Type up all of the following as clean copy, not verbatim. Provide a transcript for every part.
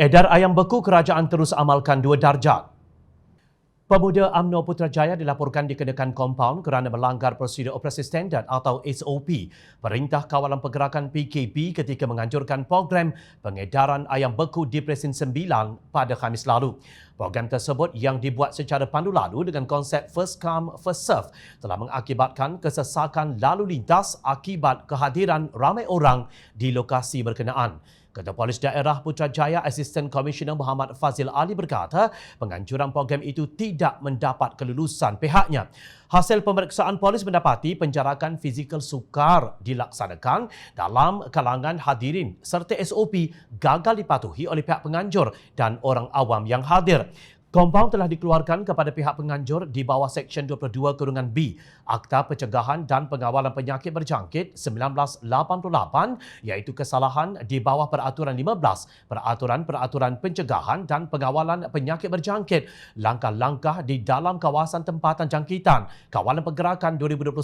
Edar ayam beku kerajaan terus amalkan 2 darjat. Pemuda UMNO Putrajaya dilaporkan dikenakan kompaun kerana melanggar prosedur operasi standard atau SOP Perintah Kawalan Pergerakan PKP ketika menganjurkan program pengedaran ayam beku di Presin 9 pada Khamis lalu. Program tersebut yang dibuat secara pandu lalu dengan konsep first come, first serve telah mengakibatkan kesesakan lalu lintas akibat kehadiran ramai orang di lokasi berkenaan. Ketua Polis Daerah Putrajaya Asisten Komisioner Muhammad Fazil Ali berkata penganjuran program itu tidak mendapat kelulusan pihaknya. Hasil pemeriksaan polis mendapati penjarakan fizikal sukar dilaksanakan dalam kalangan hadirin serta SOP gagal dipatuhi oleh pihak penganjur dan orang awam yang hadir. Kompaun telah dikeluarkan kepada pihak penganjur di bawah Seksyen 22-B Akta Pencegahan dan Pengawalan Penyakit Berjangkit 1988 iaitu kesalahan di bawah Peraturan 15 Peraturan Pencegahan dan Pengawalan Penyakit Berjangkit langkah-langkah di dalam kawasan tempatan jangkitan Kawalan Pergerakan 2021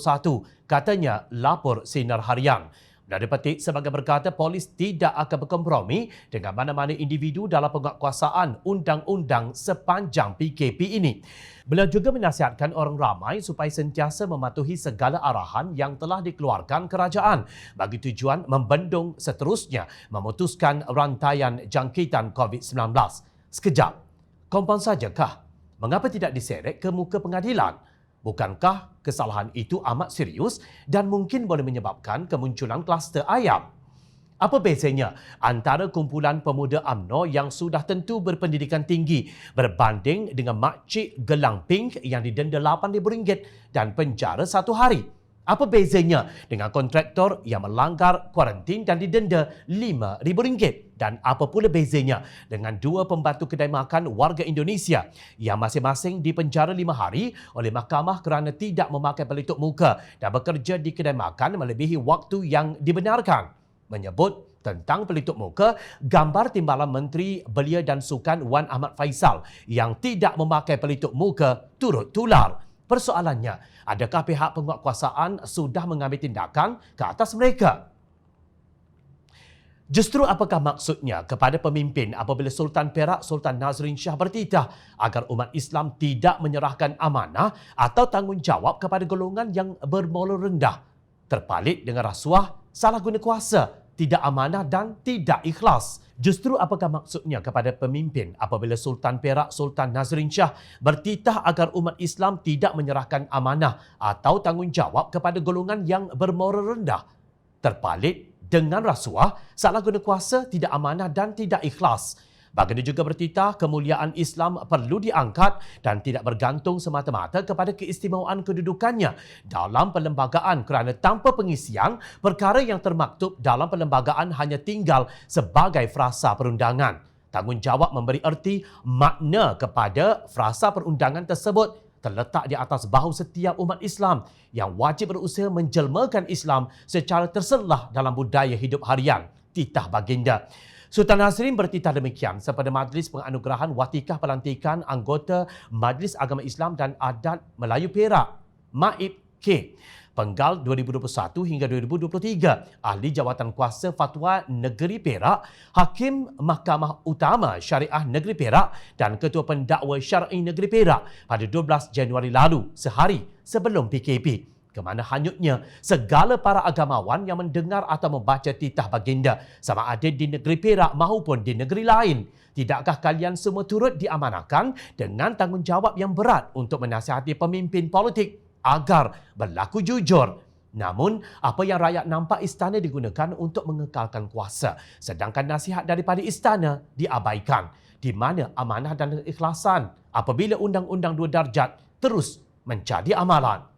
katanya lapor Sinar Harian. Dari petik sebagai berkata polis tidak akan berkompromi dengan mana-mana individu dalam penguatkuasaan undang-undang sepanjang PKP ini. Beliau juga menasihatkan orang ramai supaya sentiasa mematuhi segala arahan yang telah dikeluarkan kerajaan bagi tujuan membendung seterusnya memutuskan rantaian jangkitan COVID-19. Sekejap, kompaun sajakah? Mengapa tidak diseret ke muka pengadilan? Bukankah kesalahan itu amat serius dan mungkin boleh menyebabkan kemunculan kluster ayam? Apa bezanya antara kumpulan pemuda UMNO yang sudah tentu berpendidikan tinggi berbanding dengan makcik gelang pink yang didenda RM8,000 dan penjara 1 hari? Apa bezanya dengan kontraktor yang melanggar kuarantin dan didenda RM5,000? Dan apa pula bezanya dengan 2 pembantu kedai makan warga Indonesia yang masing-masing dipenjara 5 hari oleh mahkamah kerana tidak memakai pelitup muka dan bekerja di kedai makan melebihi waktu yang dibenarkan? Menyebut tentang pelitup muka, gambar timbalan Menteri Belia dan Sukan Wan Ahmad Faisal yang tidak memakai pelitup muka turut tular. Persoalannya, adakah pihak penguatkuasaan sudah mengambil tindakan ke atas mereka? Justru apakah maksudnya kepada pemimpin apabila Sultan Perak Sultan Nazrin Shah bertitah agar umat Islam tidak menyerahkan amanah atau tanggungjawab kepada golongan yang bermoral rendah, terpalit dengan rasuah, salah guna kuasa, tidak amanah dan tidak ikhlas? Justru apakah maksudnya kepada pemimpin apabila Sultan Perak Sultan Nazrin Shah bertitah agar umat Islam tidak menyerahkan amanah atau tanggungjawab kepada golongan yang bermoral rendah, terpalit dengan rasuah, salah guna kuasa, tidak amanah dan tidak ikhlas? Baginda juga bertitah kemuliaan Islam perlu diangkat dan tidak bergantung semata-mata kepada keistimewaan kedudukannya dalam perlembagaan kerana tanpa pengisian, perkara yang termaktub dalam perlembagaan hanya tinggal sebagai frasa perundangan. Tanggungjawab memberi erti makna kepada frasa perundangan tersebut terletak di atas bahu setiap umat Islam yang wajib berusaha menjelmakan Islam secara terselah dalam budaya hidup harian. Titah baginda. Sultan Nazrin bertitah demikian sepada Majlis Penganugerahan Watikah Pelantikan Anggota Majlis Agama Islam dan Adat Melayu Perak, MAIP K. Penggal 2021 hingga 2023, Ahli Jawatan Kuasa Fatwa Negeri Perak, Hakim Mahkamah Utama Syariah Negeri Perak dan Ketua Pendakwa Syar'i Negeri Perak pada 12 Januari lalu, sehari sebelum PKP. Kemana hanyutnya segala para agamawan yang mendengar atau membaca titah baginda sama ada di negeri Perak maupun di negeri lain. Tidakkah kalian semua turut diamanahkan dengan tanggungjawab yang berat untuk menasihati pemimpin politik agar berlaku jujur? Namun, apa yang rakyat nampak istana digunakan untuk mengekalkan kuasa, sedangkan nasihat daripada istana diabaikan. Di mana amanah dan keikhlasan apabila Undang-Undang 2 Darjat terus menjadi amalan?